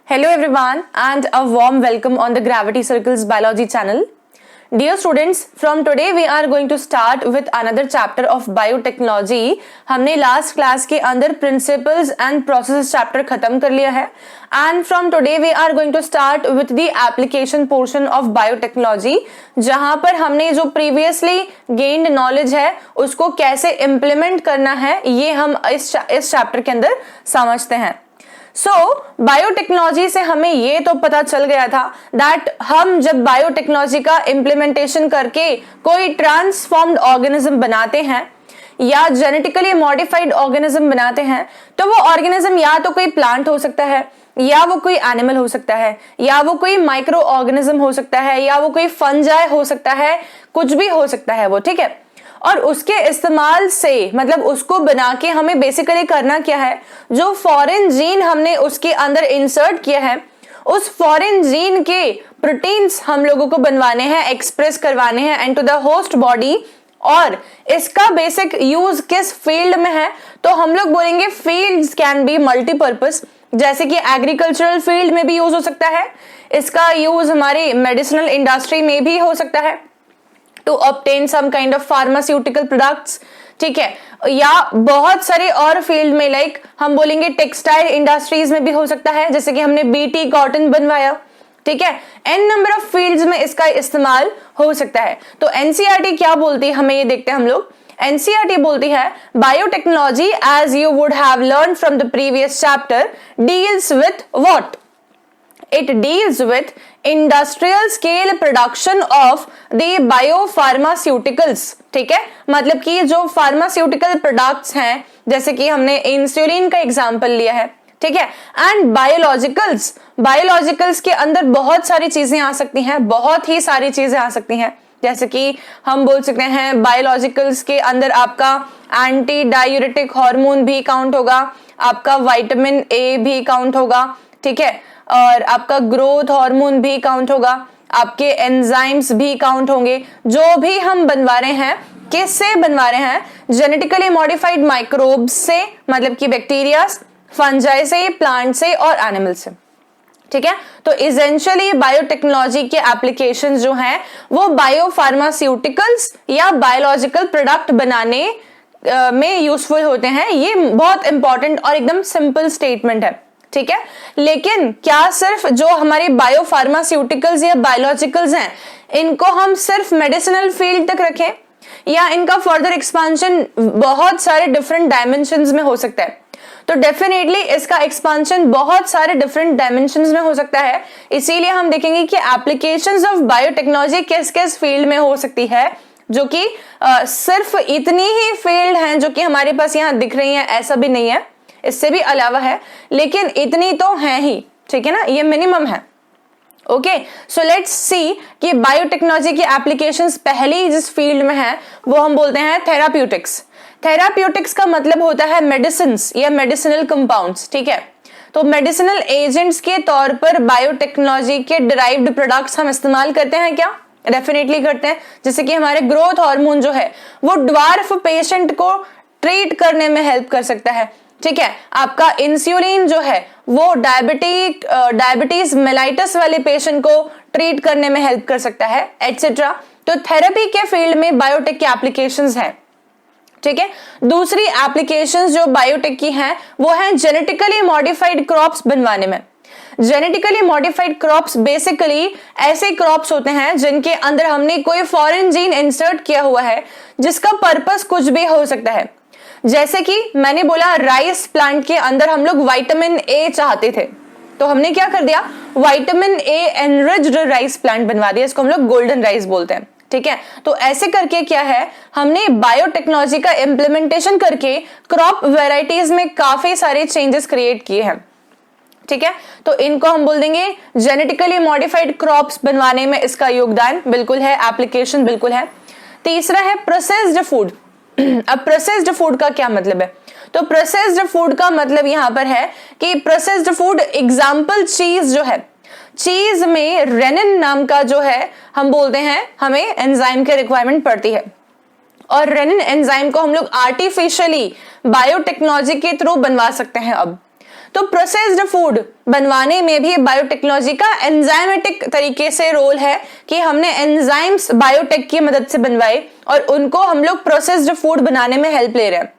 Hello everyone and a warm welcome on the Gravity Circles Biology channel. Dear students, from today we are going to start with another chapter of biotechnology. हमने last class के अंदर principles and processes chapter खत्म कर लिया है and from today we are going to start with the application portion of biotechnology जहाँ पर हमने जो previously gained knowledge है उसको कैसे implement करना है ये हम इस chapter के अंदर समझते हैं. बायोटेक्नोलॉजी से हमें ये तो पता चल गया था दैट हम जब बायोटेक्नोलॉजी का इम्प्लीमेंटेशन करके कोई ट्रांसफॉर्म्ड ऑर्गेनिज्म बनाते हैं या जेनेटिकली मॉडिफाइड ऑर्गेनिज्म बनाते हैं तो वो ऑर्गेनिज्म या तो कोई प्लांट हो सकता है या वो कोई एनिमल हो सकता है या वो कोई माइक्रो ऑर्गेनिज्म हो सकता है या वो कोई फंजाई हो सकता है, कुछ भी हो सकता है वो, ठीक है. और उसके इस्तेमाल से मतलब उसको बना के हमें बेसिकली करना क्या है, जो फॉरेन जीन हमने उसके अंदर इंसर्ट किया है उस फॉरेन जीन के प्रोटीन्स हम लोगों को बनवाने हैं, एक्सप्रेस करवाने हैं इनटू द होस्ट बॉडी. और इसका बेसिक यूज किस फील्ड में है तो हम लोग बोलेंगे फील्ड्स कैन बी मल्टीपर्पज, जैसे कि एग्रीकल्चरल फील्ड में भी यूज हो सकता है, इसका यूज हमारी मेडिसिनल इंडस्ट्री में भी हो सकता है to obtain some kind of pharmaceutical products, ठीक है, या बहुत सारे और फील्ड में लाइक हम बोलेंगे टेक्सटाइल इंडस्ट्रीज में भी हो सकता है, जैसे कि हमने बीटी कॉटन बनवाया, ठीक है. एन नंबर ऑफ फील्ड्स में इसका इस्तेमाल हो सकता है. तो एनसीईआरटी क्या बोलती है हमें ये देखते हैं हम लोग. एनसीईआरटी बोलती है biotechnology as you would have learn from the previous chapter deals with what. It deals with industrial scale production of the biopharmaceuticals, ठीक है. मतलब कि जो फार्मास्यूटिकल प्रोडक्ट्स हैं जैसे कि हमने इंसुलिन का एग्जांपल लिया है, ठीक है. एंड बायोलॉजिकल्स के अंदर बहुत सारी चीजें आ सकती हैं, बहुत ही सारी चीजें आ सकती हैं, जैसे कि हम बोल सकते हैं बायोलॉजिकल्स के अंदर आपका एंटी डायूरेटिक हार्मोन भी काउंट होगा, आपका विटामिन ए भी काउंट होगा, ठीक है, और आपका ग्रोथ हार्मोन भी काउंट होगा, आपके एंजाइम्स भी काउंट होंगे. जो भी हम बनवा रहे हैं किससे बनवा रहे हैं, जेनेटिकली मॉडिफाइड माइक्रोब्स से, मतलब कि बैक्टीरिया, फंजाई से, प्लांट से और एनिमल से, ठीक है. तो इसेंशियली बायोटेक्नोलॉजी के एप्लीकेशंस जो हैं वो बायोफार्मास्यूटिकल्स या बायोलॉजिकल प्रोडक्ट बनाने में यूजफुल होते हैं. ये बहुत इंपॉर्टेंट और एकदम सिंपल स्टेटमेंट है, ठीक है. लेकिन क्या सिर्फ जो हमारे बायोफार्मास्यूटिकल्स या बायोलॉजिकल्स हैं इनको हम सिर्फ मेडिसिनल फील्ड तक रखें या इनका फर्दर एक्सपेंशन बहुत सारे डिफरेंट डायमेंशंस में हो सकता है. तो डेफिनेटली इसका एक्सपेंशन बहुत सारे डिफरेंट डायमेंशंस में हो सकता है. इसीलिए हम देखेंगे कि एप्लीकेशंस ऑफ बायोटेक्नोलॉजी किस किस फील्ड में हो सकती है, जो कि सिर्फ इतनी ही फील्ड हैं जो कि हमारे पास यहाँ दिख रही हैं, ऐसा भी नहीं है, इससे भी अलावा है, लेकिन इतनी तो है ही, ठीक है ना, ये मिनिमम है. ओके, सो लेट्स सी कि बायोटेक्नोलॉजी की एप्लीकेशंस पहली जिस फील्ड में है वो हम बोलते हैं थेराप्यूटिक्स. थेराप्यूटिक्स का मतलब होता है मेडिसिन्स या मेडिसिनल कंपाउंड्स, ठीक है. तो मेडिसिनल एजेंट्स के तौर पर बायोटेक्नोलॉजी के डिराइव्ड प्रोडक्ट्स हम इस्तेमाल करते हैं क्या? डेफिनेटली करते हैं. जैसे कि हमारे ग्रोथ हार्मोन जो है वो ड्वार्फ पेशेंट को ट्रीट करने में हेल्प कर सकता है, ठीक है. आपका इंसुलिन जो है वो डायबिटीज मेलाइटस वाले पेशेंट को ट्रीट करने में हेल्प कर सकता है, एटसेट्रा. तो थेरेपी के फील्ड में बायोटेक के एप्लीकेशंस हैं, ठीक है. दूसरी एप्लीकेशंस जो बायोटेक की हैं वो है जेनेटिकली मॉडिफाइड क्रॉप्स बनवाने में. जेनेटिकली मॉडिफाइड क्रॉप्स बेसिकली ऐसे क्रॉप्स होते हैं जिनके अंदर हमने कोई फॉरेन जीन इंसर्ट किया हुआ है जिसका पर्पस कुछ भी हो सकता है. जैसे कि मैंने बोला राइस प्लांट के अंदर हम लोग विटामिन ए चाहते थे तो हमने क्या कर दिया, vitamin A enriched rice plant बनवा दिया, इसको हम लोग गोल्डन राइस बोलते हैं, ठीक है. तो ऐसे करके क्या है, हमने बायोटेक्नोलॉजी का इम्प्लीमेंटेशन करके क्रॉप वेराइटीज में काफी सारे चेंजेस क्रिएट किए हैं, ठीक है. तो इनको हम बोल देंगे जेनेटिकली मॉडिफाइड क्रॉप्स बनवाने में इसका योगदान बिल्कुल है, एप्लीकेशन बिल्कुल है. तीसरा है प्रोसेस्ड फूड. अब प्रोसेस्ड फूड का क्या मतलब है, तो प्रोसेस्ड फूड का मतलब यहां पर है कि प्रोसेस्ड फूड एग्जांपल चीज जो है, चीज में रेनिन नाम का जो है हम बोलते हैं हमें एंजाइम की रिक्वायरमेंट पड़ती है और रेनिन एंजाइम को हम लोग आर्टिफिशियली बायोटेक्नोलॉजी के थ्रू बनवा सकते हैं. अब तो प्रोसेस्ड फूड बनवाने में भी बायोटेक्नोलॉजी का एंजाइमेटिक तरीके से रोल है कि हमने एंजाइम्स बायोटेक की मदद से बनवाए और उनको हम लोग प्रोसेस्ड फूड बनाने में हेल्प ले रहे हैं।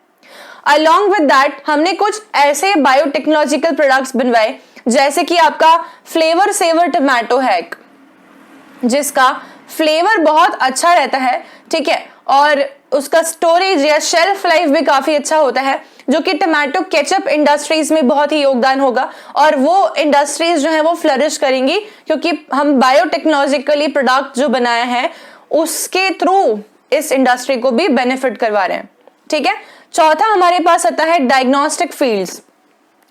अलॉन्ग विद दैट हमने कुछ ऐसे बायोटेक्नोलॉजिकल प्रोडक्ट्स बनवाए जैसे कि आपका फ्लेवर सेवर टमाटो है, जिसका फ्लेवर बहुत अच्छा रहता है, ठीक है, और उसका स्टोरेज या शेल्फ लाइफ भी काफी अच्छा होता है, जो कि टमाटो केचप इंडस्ट्रीज में बहुत ही योगदान होगा और वो इंडस्ट्रीज जो है वो फ्लरिश करेंगी क्योंकि हम बायोटेक्नोलॉजिकली प्रोडक्ट जो बनाए हैं उसके थ्रू इस इंडस्ट्री को भी बेनिफिट करवा रहे हैं। ठीक है, चौथा हमारे पास आता है डायग्नोस्टिक फील्ड्स।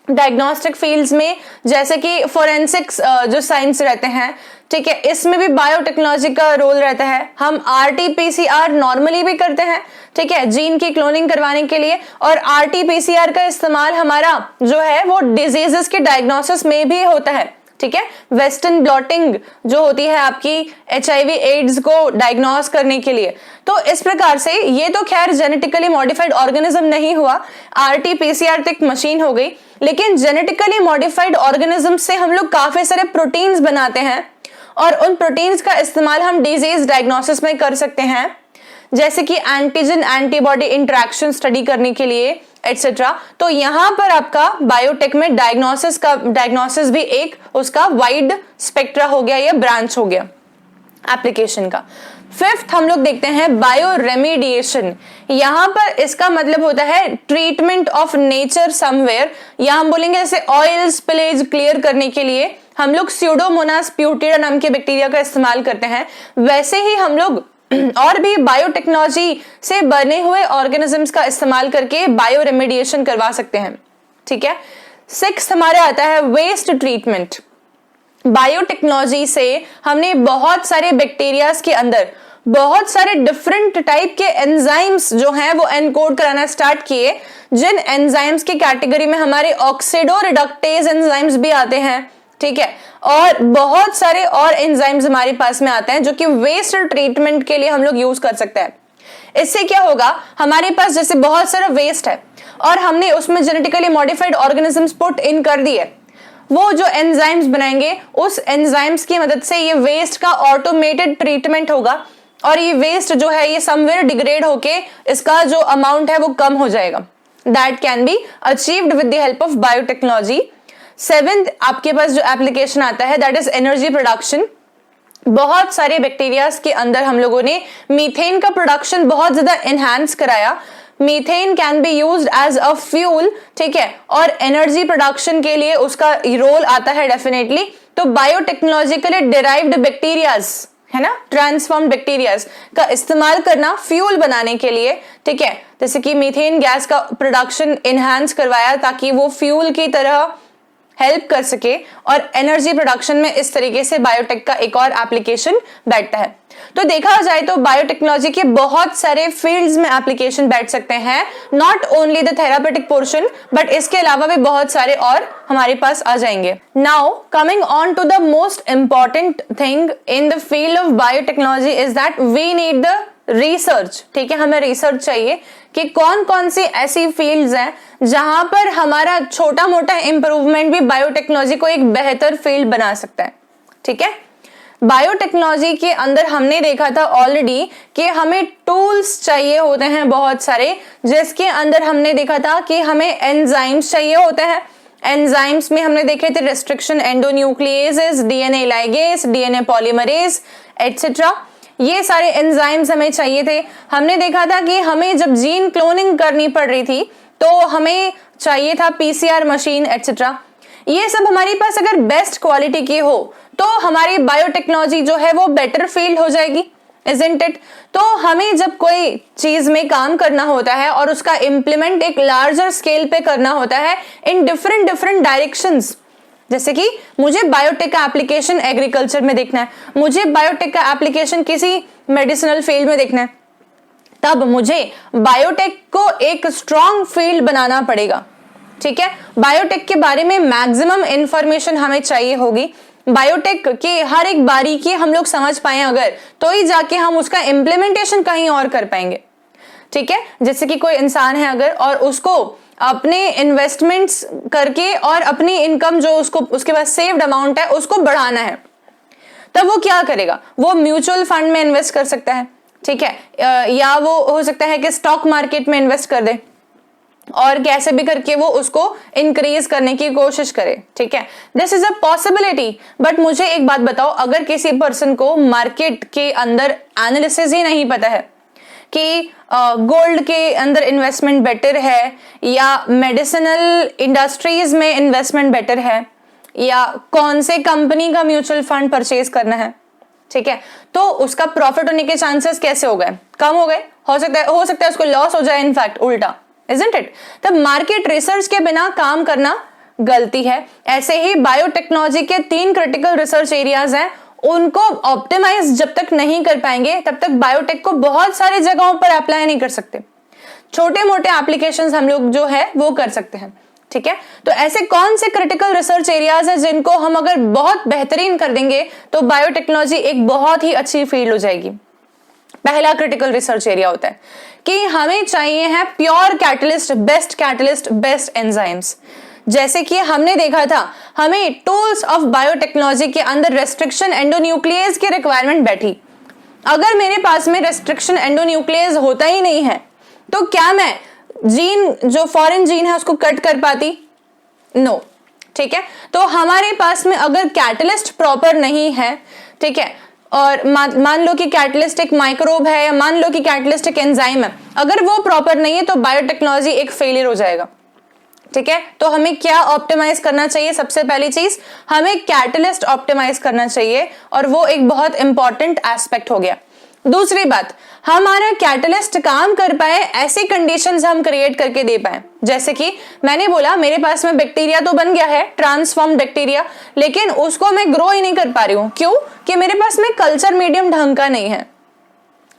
डायग्नोस्टिक फील्ड्स में जैसे कि फोरेंसिक्स जो साइंस रहते हैं, ठीक है, इसमें भी बायोटेक्नोलॉजी का रोल रहता है। हम RT-PCR नॉर्मली भी करते हैं, ठीक है, जीन की क्लोनिंग करवाने के लिए, और RT-PCR का इस्तेमाल हमारा जो है वो डिजीजेस के डायग्नोसिस में भी होता है। ठीक है, वेस्टर्न ब्लॉटिंग जो होती है आपकी HIV एड्स को डायग्नोस करने के लिए। तो इस प्रकार से ये तो खैर जेनेटिकली मॉडिफाइड ऑर्गेनिज्म नहीं हुआ, RT-PCR तो एक मशीन हो गई, लेकिन जेनेटिकली मॉडिफाइड ऑर्गेनिज्म से हम लोग काफी सारे प्रोटीन्स बनाते हैं और उन प्रोटीन्स का इस्तेमाल हम डिजीज डायग्नोसिस में कर सकते हैं, जैसे कि एंटीजन एंटीबॉडी इंटरेक्शन स्टडी करने के लिए एटसेट्रा। तो यहां पर आपका बायोटेक में डायग्नोसिस भी एक उसका वाइड स्पेक्ट्रा हो गया या ब्रांच हो गया एप्लीकेशन का। फिफ्थ हम लोग देखते हैं बायो रेमिडिएशन। यहां पर इसका मतलब होता है ट्रीटमेंट ऑफ नेचर समवेयर, या हम बोलेंगे जैसे ऑयल स्पिलेज क्लियर करने के लिए हम लोग स्यूडोमोनास प्यूटेरा नाम के बैक्टीरिया का इस्तेमाल करते हैं, वैसे ही हम लोग और भी बायोटेक्नोलॉजी से बने हुए ऑर्गेनिजम्स का इस्तेमाल करके बायो रेमिडिएशन करवा सकते हैं। ठीक है, सिक्स्थ हमारे आता है वेस्ट ट्रीटमेंट। बायोटेक्नोलॉजी से हमने बहुत सारे बैक्टीरियाज के अंदर बहुत सारे डिफरेंट टाइप के एंजाइम्स जो हैं वो एनकोड कराना स्टार्ट किए, जिन एंजाइम्स की कैटेगरी में हमारे ऑक्सीडो रिडक्टेज एंजाइम्स भी आते हैं। ठीक है, और बहुत सारे और एंजाइम्स हमारे पास में आते हैं जो कि वेस्ट ट्रीटमेंट के लिए हम लोग यूज कर सकते हैं। इससे क्या होगा, हमारे पास जैसे बहुत सारा वेस्ट है और हमने उसमें genetically modified organisms put in कर दिए, वो जो एंजाइम्स बनाएंगे उस एंजाइम्स की मदद से ये वेस्ट का ऑटोमेटेड ट्रीटमेंट होगा और ये वेस्ट जो है ये समवेयर डिग्रेड होके इसका जो अमाउंट है वो कम हो जाएगा। That can be achieved with the help of biotechnology. Seventh आपके पास जो एप्लीकेशन आता है दैट इज एनर्जी प्रोडक्शन। बहुत सारे बैक्टीरियाज के अंदर हम लोगों ने मीथेन का प्रोडक्शन बहुत ज्यादा एनहांस कराया। Methane can be used as a fuel, ठीक है, और एनर्जी प्रोडक्शन के लिए उसका रोल आता है डेफिनेटली। तो बायोटेक्नोलॉजिकली डिराइव्ड बैक्टीरियाज है ना, ट्रांसफॉर्म्ड बैक्टीरियाज का इस्तेमाल करना फ्यूल बनाने के लिए, ठीक है, जैसे कि मीथेन गैस का प्रोडक्शन एनहांस करवाया ताकि वो फ्यूल की तरह हेल्प कर सके, और एनर्जी प्रोडक्शन में इस तरीके से बायोटेक का एक और एप्लीकेशन बैठता है। तो देखा जाए तो बायोटेक्नोलॉजी के बहुत सारे फील्ड्स में एप्लीकेशन बैठ सकते हैं, not only the therapeutic portion but इसके अलावा भी बहुत सारे और हमारे पास आ जाएंगे। Now coming on to the most important thing in the field of biotechnology is that we need the research. ठीक है, हमें रिसर्च चाहिए कि कौन कौन सी ऐसी फील्ड्स हैं जहां पर हमारा छोटा मोटा इंप्रूवमेंट भी बायोटेक्नोलॉजी को एक बेहतर फील्ड बना सकता है। ठीक है, बायोटेक्नोलॉजी के अंदर हमने देखा था ऑलरेडी कि हमें टूल्स चाहिए होते हैं बहुत सारे, जिसके अंदर हमने देखा था कि हमें एंजाइम्स चाहिए होते हैं। एंजाइम्स में हमने देखे थे restriction endonucleases, DNA ligase, DNA polymerase etcetera, ये सारे एंजाइम्स हमें चाहिए थे। हमने देखा था कि हमें जब जीन क्लोनिंग करनी पड़ रही थी तो हमें चाहिए था PCR मशीन एटसेट्रा। ये सब हमारे पास अगर बेस्ट क्वालिटी की हो तो हमारी बायोटेक्नोलॉजी जो है वो बेटर फील्ड हो जाएगी, isn't it? तो हमें जब कोई चीज में काम करना होता है और उसका इम्प्लीमेंट एक लार्जर स्केल पे करना होता है इन डिफरेंट डायरेक्शंस, जैसे कि मुझे बायोटेक का एप्लीकेशन एग्रीकल्चर में देखना है, मुझे बायोटेक का एप्लीकेशन किसी मेडिसिनल फील्ड में देखना है, तब मुझे बायोटेक को एक स्ट्रॉन्ग फील्ड बनाना पड़ेगा। ठीक है, बायोटेक के बारे में मैक्सिमम इंफॉर्मेशन हमें चाहिए होगी, बायोटेक के हर एक बारीकी हम लोग समझ पाए अगर, तो ही जाके हम उसका इम्प्लीमेंटेशन कहीं और कर पाएंगे। ठीक है, जैसे कि कोई इंसान है अगर और उसको अपने इन्वेस्टमेंट्स करके और अपनी इनकम जो उसको उसके पास सेव्ड अमाउंट है उसको बढ़ाना है, तब वो क्या करेगा, वो म्यूचुअल फंड में इन्वेस्ट कर सकता है, ठीक है, या वो हो सकता है कि स्टॉक मार्केट में इन्वेस्ट कर दे और कैसे भी करके वो उसको इंक्रीज करने की कोशिश करे, ठीक है, this is a possibility. But मुझे एक बात बताओ, अगर किसी पर्सन को मार्केट के अंदर एनालिसिस ही नहीं पता है कि गोल्ड के अंदर इन्वेस्टमेंट बेटर है या मेडिसिनल इंडस्ट्रीज में इन्वेस्टमेंट बेटर है या कौन से कंपनी का म्यूचुअल फंड परचेज करना है, ठीक है, तो उसका प्रॉफिट होने के चांसेस कैसे हो गए, कम हो गए, हो सकता है उसको लॉस हो जाए, इनफैक्ट उल्टा, इजंट इट। तब मार्केट रिसर्च के बिना काम करना गलती है। ऐसे ही बायोटेक्नोलॉजी के 3 क्रिटिकल रिसर्च एरियाज हैं, उनको ऑप्टिमाइज जब तक नहीं कर पाएंगे तब तक बायोटेक को बहुत सारी जगहों पर अप्लाई नहीं कर सकते। छोटे मोटे एप्लीकेशंस हम लोग जो है वो कर सकते हैं, ठीक है। तो ऐसे कौन से क्रिटिकल रिसर्च एरियाज हैं जिनको हम अगर बहुत बेहतरीन कर देंगे तो बायोटेक्नोलॉजी एक बहुत ही अच्छी फील्ड हो जाएगी। पहला क्रिटिकल रिसर्च एरिया होता है कि हमें चाहिए है प्योर कैटलिस्ट, बेस्ट एंजाइम्स। जैसे कि हमने देखा था, हमें टूल्स ऑफ बायोटेक्नोलॉजी के अंदर रेस्ट्रिक्शन एंडोन्यूक्लियस की रिक्वायरमेंट बैठी। अगर मेरे पास में रेस्ट्रिक्शन एंडोन्यूक्लियस होता ही नहीं है तो क्या मैं जीन जो फॉरेन जीन है उसको कट कर पाती? नो, ठीक है। तो हमारे पास में अगर कैटलिस्ट प्रॉपर नहीं है, ठीक है, और मान लो कि कैटलिस्ट एक माइक्रोब है या मान लो कि कैटलिस्ट एक एंजाइम है, अगर वो प्रॉपर नहीं है तो बायोटेक्नोलॉजी एक फेलियर हो जाएगा, ठीक है। तो हमें क्या ऑप्टिमाइज करना चाहिए? सबसे पहली चीज हमें कैटलिस्ट ऑप्टिमाइज करना चाहिए और वो एक बहुत इंपॉर्टेंट एस्पेक्ट हो गया। दूसरी बात, हमारा कैटलिस्ट काम कर पाए ऐसी कंडीशंस हम क्रिएट करके दे पाए। जैसे कि मैंने बोला मेरे पास में बैक्टीरिया तो बन गया है, ट्रांसफॉर्म बैक्टीरिया, लेकिन उसको मैं ग्रो ही नहीं कर पा रही हूं। क्यों? कि मेरे पास में कल्चर मीडियम ढंग का नहीं है,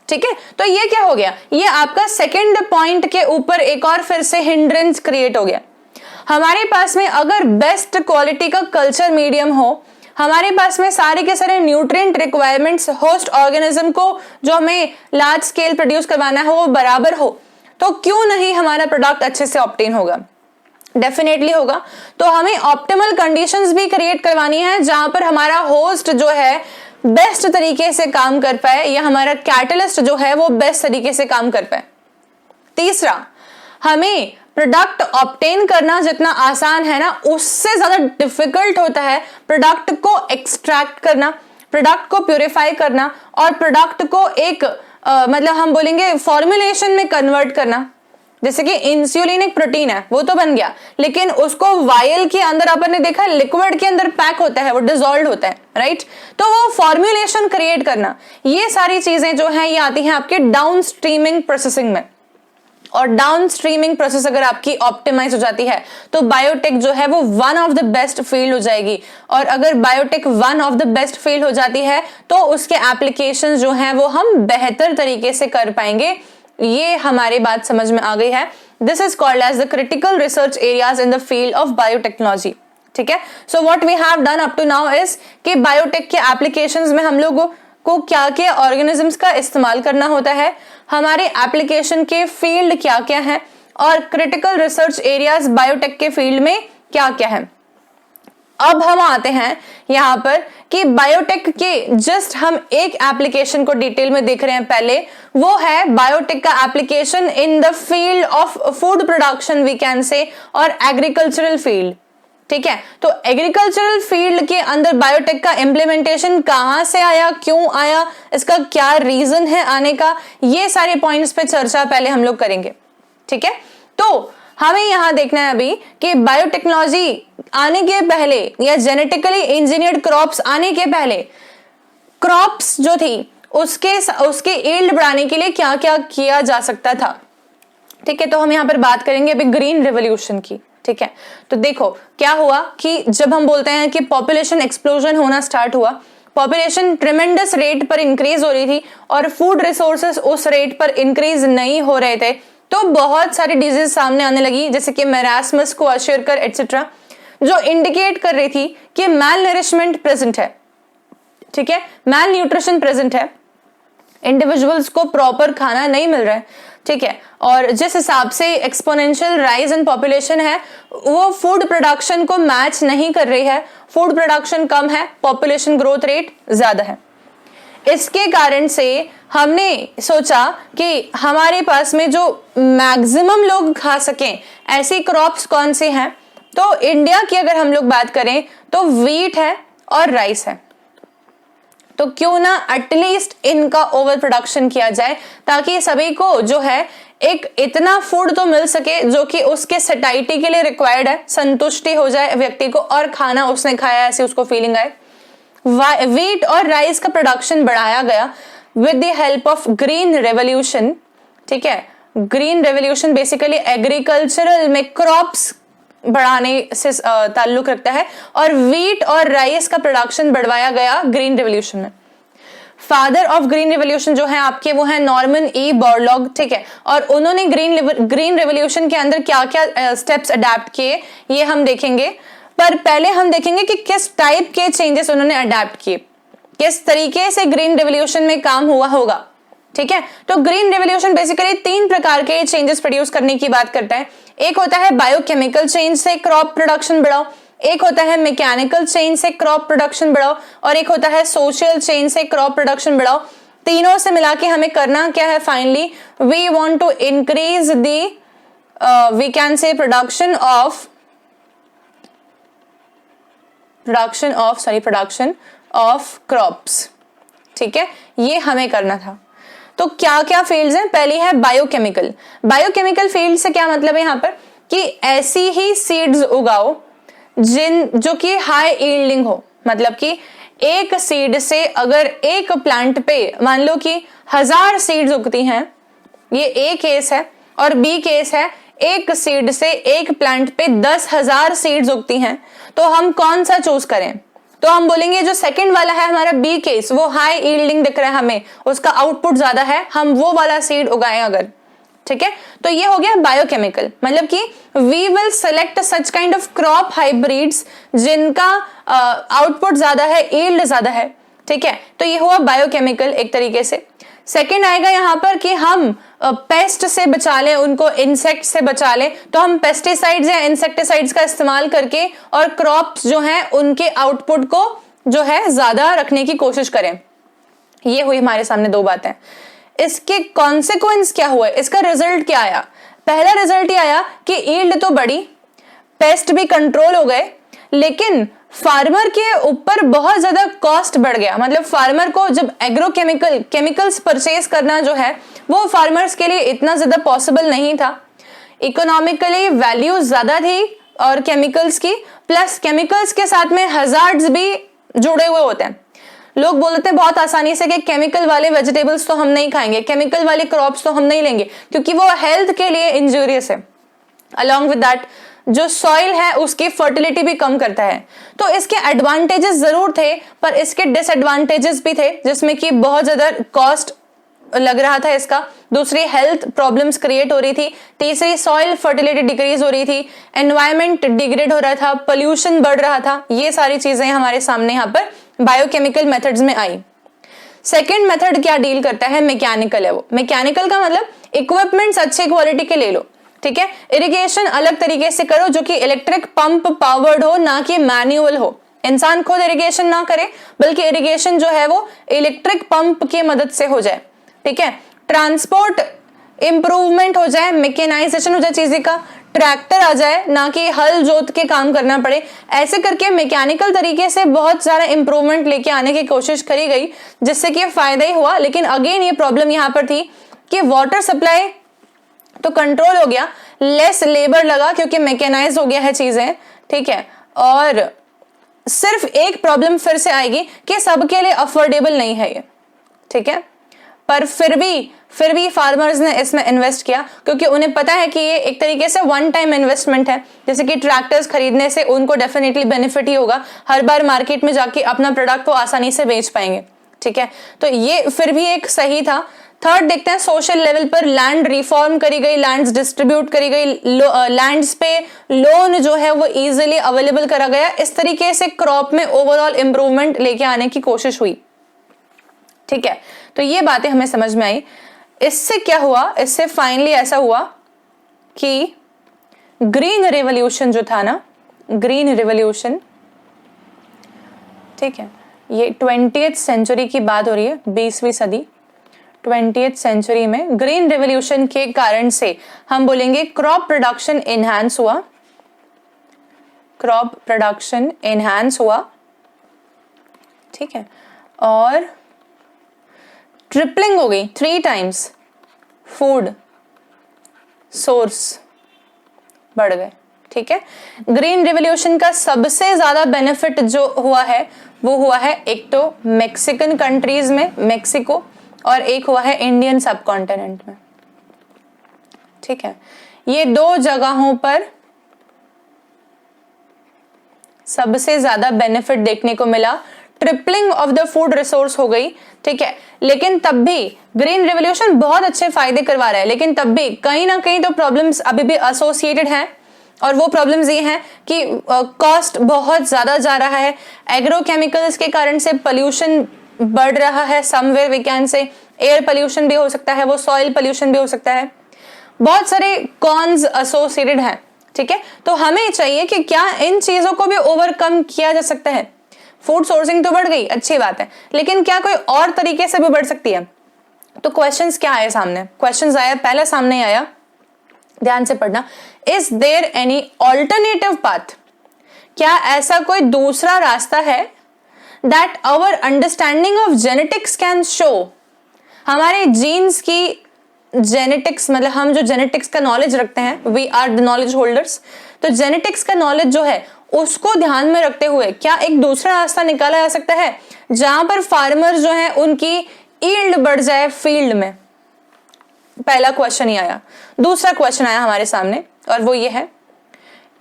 ठीक है। तो ये क्या हो गया? ये आपका सेकंड पॉइंट के ऊपर एक और फिर से हिंड्रेंस क्रिएट हो गया। हमारे पास में अगर बेस्ट क्वालिटी का कल्चर मीडियम हो, हमारे पास में सारे के सारे न्यूट्रिएंट रिक्वायरमेंट्स होस्ट ऑर्गेनिज्म को जो हमें लार्ज स्केल प्रोड्यूस करवाना है वो बराबर हो, तो क्यों नहीं हमारा प्रोडक्ट अच्छे से ऑब्टेन होगा? डेफिनेटली होगा। तो हमें ऑप्टिमल कंडीशंस भी क्रिएट करवानी है जहां पर हमारा होस्ट जो है बेस्ट तरीके से काम कर पाए या हमारा कैटलिस्ट जो है वो बेस्ट तरीके से काम कर पाए। तीसरा, हमें प्रोडक्ट ऑब्टेन करना जितना आसान है ना, उससे ज्यादा डिफिकल्ट होता है प्रोडक्ट को एक्सट्रैक्ट करना, प्रोडक्ट को प्यूरिफाई करना और प्रोडक्ट को एक मतलब हम बोलेंगे फॉर्मुलेशन में कन्वर्ट करना। जैसे कि इंसुलिन एक प्रोटीन है, वो तो बन गया, लेकिन उसको वायल के अंदर अपन ने देखा लिक्विड के अंदर पैक होता है, वो डिसॉल्व होता है, राइट। तो वो फॉर्मुलेशन क्रिएट करना, ये सारी चीजें जो है ये आती हैं आपके डाउन स्ट्रीमिंग प्रोसेसिंग में। और डाउन स्ट्रीमिंग प्रोसेस अगर आपकी ऑप्टिमाइज हो जाती है तो बायोटेक जो है वो one of the best field हो जाएगी। और अगर biotech one of the best field हो जाती है तो उसके एप्लीकेशन जो हैं वो हम बेहतर तरीके से कर पाएंगे। ये हमारी बात समझ में आ गई है। This is called as the critical research areas in the field of biotechnology, ठीक है। So what we have done up to now is कि बायोटेक के एप्लीकेशंस में हम लोगों को क्या क्या ऑर्गेनिजम्स का इस्तेमाल करना होता है, हमारे एप्लीकेशन के फील्ड क्या क्या है और क्रिटिकल रिसर्च एरियाज बायोटेक के फील्ड में क्या क्या है। अब हम आते हैं यहां पर कि बायोटेक के जस्ट हम एक एप्लीकेशन को डिटेल में देख रहे हैं। पहले वो है बायोटेक का application in the field of food production we can say, और एग्रीकल्चरल फील्ड, ठीक है। तो एग्रीकल्चरल फील्ड के अंदर बायोटेक का इंप्लीमेंटेशन कहां से आया, क्यों आया, इसका क्या रीजन है आने का, ये सारे पॉइंट्स पे चर्चा पहले हम लोग करेंगे, ठीक है। तो हमें यहां देखना है अभी कि बायोटेक्नोलॉजी आने के पहले या जेनेटिकली इंजीनियर्ड क्रॉप्स आने के पहले क्रॉप्स जो थी उसके यील्ड बढ़ाने के लिए क्या क्या किया जा सकता था, ठीक है। तो हम यहां पर बात करेंगे अभी ग्रीन रेवोल्यूशन की, ठीक है। तो देखो क्या हुआ कि जब हम बोलते हैं कि पॉपुलेशन एक्सप्लोजन होना स्टार्ट हुआ, पॉपुलेशन ट्रेमेंडस रेट पर इंक्रीज हो रही थी और फूड रिसोर्सेस उस रेट पर इंक्रीज नहीं हो रहे थे, तो बहुत सारी डिजीज सामने आने लगी, जैसे कि मेरास्मस, क्वाशरकर एटसेट्रा, जो इंडिकेट कर रही थी कि मैल नरिशमेंट प्रेजेंट है, ठीक है, मैल न्यूट्रिशन प्रेजेंट है, इंडिविजुअल्स को प्रॉपर खाना नहीं मिल रहा है, ठीक है, और जिस हिसाब से एक्सपोनेंशियल राइज इन पॉपुलेशन है वो फूड प्रोडक्शन को मैच नहीं कर रही है। फूड प्रोडक्शन कम है, पॉपुलेशन ग्रोथ रेट ज्यादा है। इसके कारण से हमने सोचा कि हमारे पास में जो मैक्सिमम लोग खा सकें ऐसी क्रॉप्स कौन सी हैं, तो इंडिया की अगर हम लोग बात करें तो व्हीट है और राइस है। तो क्यों ना एटलीस्ट इनका ओवर प्रोडक्शन किया जाए ताकि सभी को जो है एक इतना फूड तो मिल सके जो कि उसके सटाइटी के लिए रिक्वायर्ड है, संतुष्टि हो जाए व्यक्ति को और खाना उसने खाया ऐसी उसको फीलिंग आए। व्हीट और राइस का प्रोडक्शन बढ़ाया गया with the help of green revolution. ठीक है, ग्रीन रेवोल्यूशन बेसिकली एग्रीकल्चरल में क्रॉप्स बढ़ाने से ताल्लुक रखता है और व्हीट और राइस का प्रोडक्शन बढ़वाया गया ग्रीन रेवोल्यूशन में। फादर ऑफ ग्रीन रेवोल्यूशन जो है आपके वो है नॉर्मन ई बोरलॉग। ठीक है, और उन्होंने ग्रीन रेवोल्यूशन के अंदर क्या क्या स्टेप्स अडेप्ट किए ये हम देखेंगे, पर पहले हम देखेंगे कि किस टाइप के चेंजेस उन्होंने अडेप्ट किए, किस तरीके से ग्रीन रेवोल्यूशन में काम हुआ होगा। ठीक है, तो ग्रीन रेवोल्यूशन बेसिकली 3 प्रकार के चेंजेस प्रोड्यूस करने की बात करता है। एक होता है बायोकेमिकल चेंज से क्रॉप प्रोडक्शन बढ़ाओ, एक होता है मैकेनिकल चेंज से क्रॉप प्रोडक्शन बढ़ाओ, और एक होता है सोशल चेंज से क्रॉप प्रोडक्शन बढ़ाओ। तीनों से मिला के हमें करना क्या है, finally we want to increase the we can say production of crops. ठीक है, ये हमें करना था। तो क्या क्या फील्ड्स हैं, पहली है बायोकेमिकल। बायोकेमिकल फील्ड से क्या मतलब है यहाँ पर कि ऐसी ही सीड्स उगाओ जो कि हाई यील्डिंग हो, मतलब कि एक सीड से अगर एक प्लांट पे मान लो कि 1000 सीड्स उगती हैं, ये ए केस है, और बी केस है एक सीड से एक प्लांट पे 10,000 सीड्स उगती हैं, तो हम कौन सा चूज करें? तो हम बोलेंगे जो सेकंड वाला है हमारा बी केस, वो हाई यील्डिंग दिख रहा है हमें, उसका आउटपुट ज्यादा है, हम वो वाला सीड उगाएं अगर। ठीक है, तो ये हो गया बायोकेमिकल, मतलब कि we will select such kind of crop hybrids जिनका आउटपुट ज्यादा है, यील्ड ज्यादा है। ठीक है, तो ये हुआ बायोकेमिकल एक तरीके से। सेकंड आएगा यहाँ पर कि हम पेस्ट से बचा लें उनको, इंसेक्ट से बचा लें, तो हम पेस्टिसाइड्स या इंसेक्टिसाइड्स का इस्तेमाल करके और क्रॉप्स जो हैं उनके आउटपुट को जो है ज्यादा रखने की कोशिश करें। ये हुई हमारे सामने 2 बातें। इसके कॉन्सिक्वेंस क्या हुआ, इसका रिजल्ट क्या आया? पहला रिजल्ट ये आया कि यील्ड तो बढ़ी, पेस्ट भी कंट्रोल हो गए, लेकिन फार्मर के ऊपर बहुत ज्यादा कॉस्ट बढ़ गया। मतलब फार्मर को जब केमिकल्स परचेज करना जो है वो फार्मर्स के लिए इतना ज्यादा पॉसिबल नहीं था। इकोनॉमिकली वैल्यू ज्यादा थी और केमिकल्स की, प्लस केमिकल्स के साथ में हजार्ड्स भी जुड़े हुए होते हैं। लोग बोलते हैं बहुत आसानी से कि केमिकल वाले वेजिटेबल्स तो हम नहीं खाएंगे, केमिकल वाले क्रॉप्स तो हम नहीं लेंगे क्योंकि वो हेल्थ के लिए इंजूरियस है। अलॉन्ग विद दैट जो सॉइल है उसकी फर्टिलिटी भी कम करता है। तो इसके एडवांटेजेस जरूर थे पर इसके डिसएडवांटेजेस भी थे, जिसमें कि बहुत ज्यादा कॉस्ट लग रहा था इसका, दूसरी हेल्थ प्रॉब्लम्स क्रिएट हो रही थी, तीसरी सॉइल फर्टिलिटी डिक्रीज हो रही थी, एनवायरमेंट डिग्रेड हो रहा था, पोल्यूशन बढ़ रहा था। ये सारी चीजें हमारे सामने यहाँ पर बायोकेमिकल मेथड्स में आई। सेकेंड मेथड क्या डील करता है, मैकेनिकल है वो। मैकेनिकल का मतलब इक्विपमेंट्स अच्छे क्वालिटी के ले लो। ठीक है, इरिगेशन अलग तरीके से करो जो कि इलेक्ट्रिक पंप पावर्ड हो, ना कि मैनुअल हो। इंसान खुद इरिगेशन ना करे बल्कि इरिगेशन जो है वो इलेक्ट्रिक पंप की मदद से हो जाए। ठीक है, ट्रांसपोर्ट इंप्रूवमेंट हो जाए, मैकेनाइजेशन हो जाए चीजें का, ट्रैक्टर आ जाए, ना कि हल जोत के काम करना पड़े। ऐसे करके मैकेनिकल तरीके से बहुत सारा इंप्रूवमेंट लेके आने की कोशिश करी गई जिससे कि फायदा ही हुआ। लेकिन अगेन ये प्रॉब्लम यहाँ पर थी कि वाटर सप्लाई तो कंट्रोल हो गया, लेस लेबर लगा क्योंकि मैकेनाइज हो गया है चीजें। ठीक है, और सिर्फ एक प्रॉब्लम फिर से आएगी कि सबके लिए अफोर्डेबल नहीं है ये। ठीक है, पर फिर भी फार्मर्स ने इसमें इन्वेस्ट किया क्योंकि उन्हें पता है कि ये एक तरीके से वन टाइम इन्वेस्टमेंट है। जैसे कि ट्रैक्टर्स खरीदने से उनको डेफिनेटली बेनिफिट ही होगा, हर बार मार्केट में जाके अपना प्रोडक्ट वो आसानी से बेच पाएंगे। ठीक है, तो ये फिर भी एक सही था। थर्ड देखते हैं, सोशल लेवल पर लैंड रिफॉर्म करी गई, लैंड्स डिस्ट्रीब्यूट करी गई, लैंड्स पे लोन जो है वो इजीली अवेलेबल करा गया। इस तरीके से क्रॉप में ओवरऑल इंप्रूवमेंट लेके आने की कोशिश हुई। ठीक है, तो ये बातें हमें समझ में आई। इससे क्या हुआ, इससे फाइनली ऐसा हुआ कि ग्रीन रेवोल्यूशन जो था ना, ग्रीन रेवोल्यूशन, ठीक है, ये 20th सेंचुरी की बात हो रही है, 20वीं सदी, 20th सेंचुरी में ग्रीन रेवोल्यूशन के कारण से हम बोलेंगे क्रॉप प्रोडक्शन एनहांस हुआ, क्रॉप प्रोडक्शन एनहांस हुआ, ठीक है, और ट्रिपलिंग हो गई, 3 टाइम्स फूड सोर्स बढ़ गए, ठीक है। ग्रीन रेवोल्यूशन का सबसे ज्यादा बेनिफिट जो हुआ है वो हुआ है एक तो मैक्सिकन कंट्रीज में, मेक्सिको, और एक हुआ है इंडियन सब कॉन्टिनेंट में, ठीक है। ये 2 जगहों पर सबसे ज्यादा बेनिफिट देखने को मिला, tripling of the food resource हो गई, ठीक है। लेकिन तब भी ग्रीन रेवोल्यूशन बहुत अच्छे फायदे करवा रहा है, लेकिन तब भी कहीं ना कहीं तो प्रॉब्लम्स अभी भी एसोसिएटेड हैं, और वो प्रॉब्लम्स ये हैं कि कॉस्ट बहुत ज्यादा जा रहा है, एग्रोकेमिकल्स के कारण से पोल्यूशन बढ़ रहा है, somewhere we can say air pollution भी हो सकता है, वो सॉइल पोल्यूशन भी हो सकता है, बहुत सारे कॉन्स एसोसिएटेड हैं, ठीक है। तो हमें चाहिए कि क्या इन चीजों को भी ओवरकम किया जा सकता है। फूड सोर्सिंग तो बढ़ गई, अच्छी बात है, लेकिन क्या कोई और तरीके से भी बढ़ सकती है? तो क्वेश्चंस क्या आए सामने, क्वेश्चंस आया, पहला सामने आया, ध्यान से पढ़ना, is there any alternative path, क्या ऐसा कोई दूसरा रास्ता है that our understanding of genetics can show, हमारे जीन्स की जेनेटिक्स, मतलब हम जो जेनेटिक्स का नॉलेज रखते हैं, we are the knowledge holders, तो जेनेटिक्स का नॉलेज जो है उसको ध्यान में रखते हुए क्या एक दूसरा रास्ता निकाला जा सकता है जहां पर फार्मर जो है उनकी यील्ड बढ़ जाए फील्ड में? पहला क्वेश्चन ही आया। दूसरा क्वेश्चन आया हमारे सामने और वो ये है,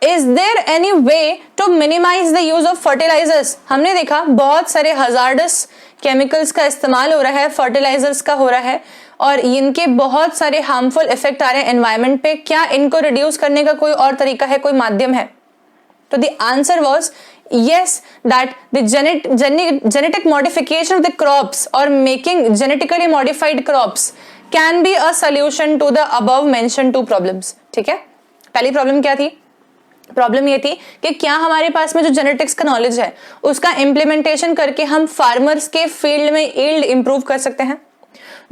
is there any way to minimise the use of fertilisers? हमने देखा बहुत सारे हजार्डस केमिकल्स का इस्तेमाल हो रहा है, फर्टिलाइजर्स का हो रहा है, और इनके बहुत सारे हार्मफुल इफेक्ट आ रहे हैं एनवायरमेंट पे, क्या इनको रिड्यूस करने का कोई और तरीका है, कोई माध्यम है? तो the answer was yes, that the genetic modification of the crops or making genetically modified crops can be a solution to the above mentioned 2 problems. ठीक है, पहली प्रॉब्लम क्या थी? प्रॉब्लम ये थी कि क्या हमारे पास में जो जेनेटिक्स का नॉलेज है उसका इम्प्लीमेंटेशन करके हम फार्मर्स के फील्ड में यील्ड इंप्रूव कर सकते हैं।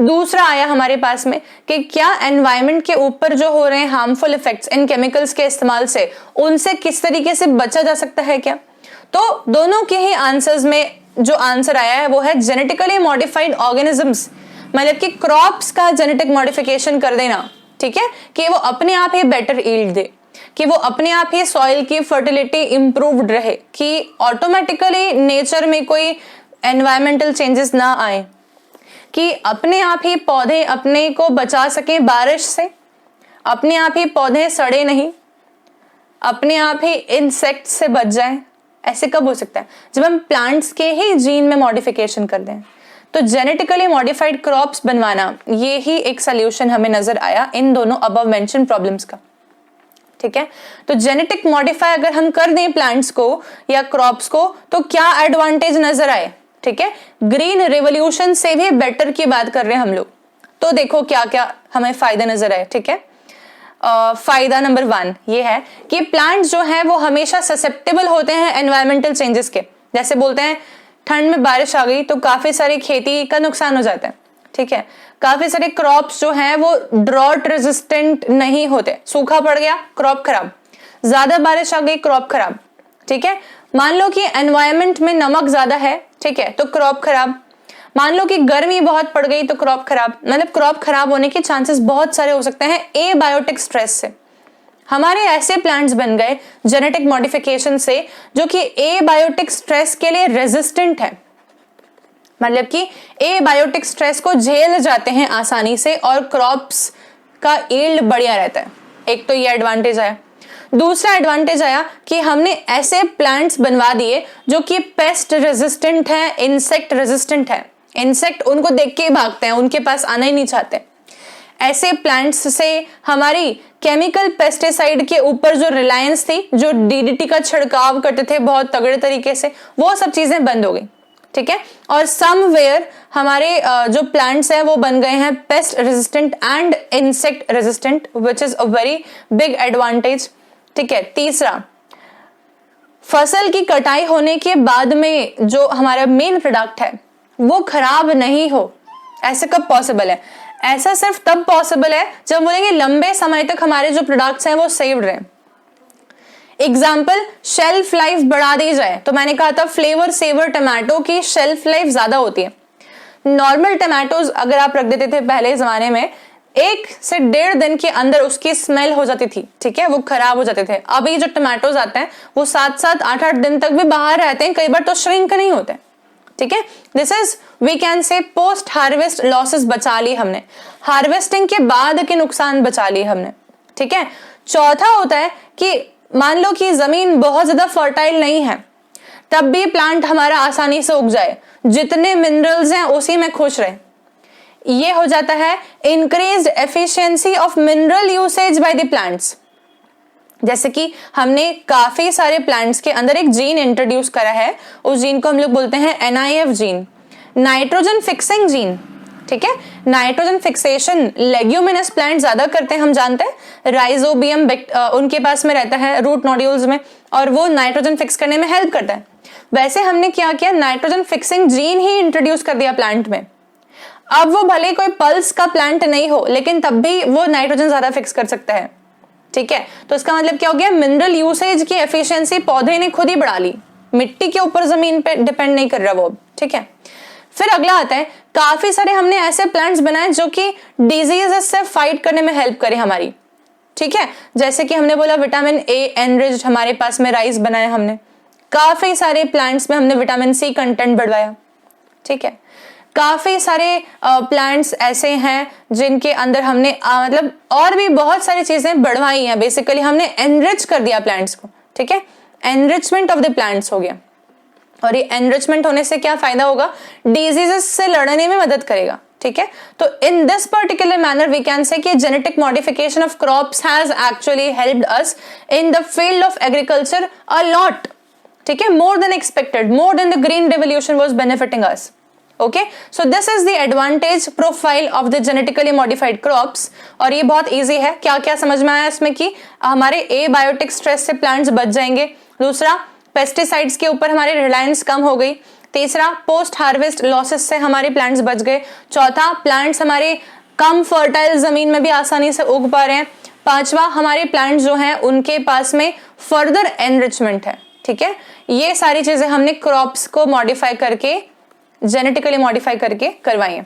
दूसरा आया हमारे पास में कि क्या एनवायरनमेंट के ऊपर जो हो रहे हैं हार्मफुल इफेक्ट्स इन केमिकल्स के इस्तेमाल से, उनसे किस तरीके से बचा जा सकता है क्या? तो दोनों के ही आंसर्स में जो आंसर आया है वो है जेनेटिकली मॉडिफाइड ऑर्गेनिजम्स, मतलब कि क्रॉप्स का जेनेटिक मॉडिफिकेशन कर देना, ठीक है, कि वो अपने आप ही बेटर यील्ड दे, कि वो अपने आप ही सॉइल की फर्टिलिटी इंप्रूव्ड रहे, कि ऑटोमेटिकली नेचर में कोई एनवायरमेंटल चेंजेस ना आए, कि अपने आप ही पौधे अपने को बचा सकें बारिश से, अपने आप ही पौधे सड़े नहीं, अपने आप ही इंसेक्ट से बच जाएं। ऐसे कब हो सकता है? जब हम प्लांट्स के ही जीन में मॉडिफिकेशन कर दें। तो जेनेटिकली मॉडिफाइड क्रॉप्स बनवाना, ये ही एक सॉल्यूशन हमें नजर आया इन दोनों अबव मेंशन प्रॉब्लम्स का, ठीक है। तो जेनेटिक मॉडिफाई अगर हम कर दें प्लांट्स को या क्रॉप्स को तो क्या एडवांटेज नजर आए, ठीक है। ग्रीन रेवोल्यूशन से भी बेटर की बात कर रहे हैं हम लोग, तो देखो क्या क्या हमें फायदे नजर आए, ठीक है। फायदा नंबर 1 ये है कि प्लांट्स जो है वो हमेशा ससेप्टेबल होते हैं एनवायरमेंटल चेंजेस के। जैसे बोलते हैं ठंड में बारिश आ गई तो काफी सारी खेती का नुकसान हो जाता है, ठीक है। काफी सारे क्रॉप्स जो हैं वो ड्रॉट रेजिस्टेंट नहीं होते, सूखा पड़ गया क्रॉप खराब, ज्यादा बारिश आ गई क्रॉप खराब, ठीक है। मान लो कि एनवायरमेंट में नमक ज्यादा है, ठीक है, तो क्रॉप खराब। मान लो कि गर्मी बहुत पड़ गई तो क्रॉप खराब, मतलब क्रॉप खराब होने के चांसेस बहुत सारे हो सकते हैं एबायोटिक स्ट्रेस से। हमारे ऐसे प्लांट्स बन गए जेनेटिक मॉडिफिकेशन से जो कि एबायोटिक स्ट्रेस के लिए रेजिस्टेंट है, मतलब कि एबायोटिक स्ट्रेस को झेल जाते हैं आसानी से और क्रॉप्स का यील्ड बढ़िया रहता है। एक तो ये एडवांटेज आया। दूसरा एडवांटेज आया कि हमने ऐसे प्लांट्स बनवा दिए जो कि पेस्ट रेजिस्टेंट है, इंसेक्ट रेजिस्टेंट है। इंसेक्ट उनको देख के ही भागते हैं, उनके पास आना ही नहीं चाहते। ऐसे प्लांट्स से हमारी केमिकल पेस्टिसाइड के ऊपर जो रिलायंस थी, जो डीडीटी का छिड़काव करते थे बहुत तगड़े तरीके से, वो सब चीजें बंद हो गई, ठीक है। और समवेयर हमारे जो प्लांट्स हैं वो बन गए हैं pest resistant and insect resistant, which is a very big advantage, ठीक है। तीसरा, फसल की कटाई होने के बाद में जो हमारा मेन प्रोडक्ट है वो खराब नहीं हो। ऐसे कब पॉसिबल है? ऐसा सिर्फ तब पॉसिबल है जब बोलेंगे लंबे समय तक हमारे जो प्रोडक्ट्स हैं वो सेव्ड रहे। एग्जाम्पल, शेल्फ लाइफ बढ़ा दी जाए तो मैंने कहा था फ्लेवर सेवर टमाटो की शेल्फ लाइफ ज्यादा होती है। नॉर्मल टमाटोज अगर आप रख देते थे पहले जमाने में 1 से 1.5 दिन के अंदर उसकी स्मेल हो जाती थी, ठीक है, वो खराब हो जाते थे। अभी जो टमाटोज आते हैं वो 7-7, 8-8 दिन तक भी बाहर रहते हैं, कई बार तो श्रिंक नहीं होते, ठीक है। This is we can say post harvest losses बचा ली हमने, हार्वेस्टिंग के बाद के नुकसान बचा लिए हमने, ठीक है। चौथा होता है कि मान लो कि जमीन बहुत ज्यादा फर्टाइल नहीं है, तब भी प्लांट हमारा आसानी से उग जाए, जितने मिनरल्स हैं उसी में खुश रहे। ये हो जाता है increased efficiency of mineral usage by the plants. जैसे कि हमने काफी सारे प्लांट्स के अंदर एक जीन इंट्रोड्यूस करा है, उस जीन को हम लोग बोलते हैं NIF gene, nitrogen fixing gene, ठीक है। नाइट्रोजन फिक्सेशन लेग्यूमिनस प्लांट ज्यादा करते हैं, हम जानते हैं। राइजोबियम उनके पास में रहता है रूट नोड्यूल्स में, और वो नाइट्रोजन फिक्स करने में हेल्प करता है। वैसे हमने क्या किया, नाइट्रोजन फिक्सिंग जीन ही इंट्रोड्यूस कर दिया प्लांट में। अब वो भले कोई पल्स का प्लांट नहीं हो, लेकिन तब भी वो नाइट्रोजन ज्यादा फिक्स कर सकता है, ठीक है। तो इसका मतलब क्या हो गया, मिनरल यूसेज की एफिशिएंसी पौधे ने खुद ही बढ़ा ली, मिट्टी के ऊपर जमीन पे डिपेंड नहीं कर रहा वो, ठीक है। फिर अगला आता है, काफी सारे हमने ऐसे प्लांट्स बनाए जो कि डिजीजेस से फाइट करने में हेल्प करे हमारी, ठीक है। जैसे कि हमने बोला विटामिन A एनरिच्ड हमारे पास में राइस बनाया हमने, काफी सारे प्लांट्स में हमने विटामिन C कंटेंट बढ़वाया, ठीक है। काफी सारे प्लांट्स ऐसे हैं जिनके अंदर हमने मतलब और भी बहुत सारी चीजें बढ़वाई हैं। बेसिकली हमने एनरिच कर दिया प्लांट्स को, ठीक है, एनरिचमेंट ऑफ द प्लांट्स हो गया। और ये एनरिचमेंट होने से क्या फायदा होगा, डिजीजेस से लड़ने में मदद करेगा, ठीक है। तो in this particular manner we can say कि genetic modification of crops has actually helped us in the field of agriculture a lot, ठीक है, more than expected, more than the green revolution was benefiting us. Okay, so this is the advantage profile of the genetically modified crops. और ये बहुत easy है, क्या क्या समझ में आया इसमें कि हमारे एबायोटिक स्ट्रेस से प्लांट्स बच जाएंगे। दूसरा, पेस्टिसाइड्स के ऊपर हमारी रिलायंस कम हो गई। तीसरा, पोस्ट हार्वेस्ट लॉसेस से हमारे प्लांट्स बच गए। चौथा, प्लांट्स हमारे कम फर्टाइल जमीन में भी आसानी से उग पा रहे हैं। पांचवा, हमारे प्लांट्स जो हैं उनके पास में फर्दर एनरिचमेंट है, ठीक है। ये सारी चीजें हमने क्रॉप्स को मॉडिफाई करके, जेनेटिकली मॉडिफाई करके करवाई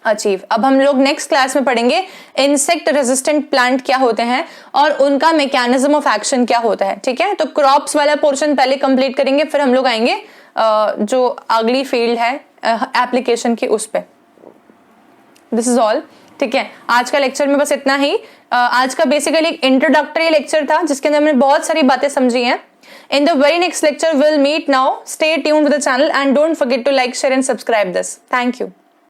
अचीव। अब हम लोग नेक्स्ट क्लास में पढ़ेंगे इंसेक्ट रेजिस्टेंट प्लांट क्या होते हैं और उनका मैकेनिज्म ऑफ एक्शन क्या होता है, ठीक है। तो क्रॉप्स वाला पोर्शन पहले कंप्लीट करेंगे, फिर हम लोग आएंगे जो अगली फील्ड है एप्लीकेशन की, उस पे। दिस इज ऑल, ठीक है। आज का लेक्चर में बस इतना ही। आज का बेसिकली एक इंट्रोडक्टरी लेक्चर था जिसके अंदर हमने बहुत सारी बातें समझी हैं। In the very next lecture, we'll meet now. Stay tuned with the channel and don't forget to like, share and subscribe this. Thank you.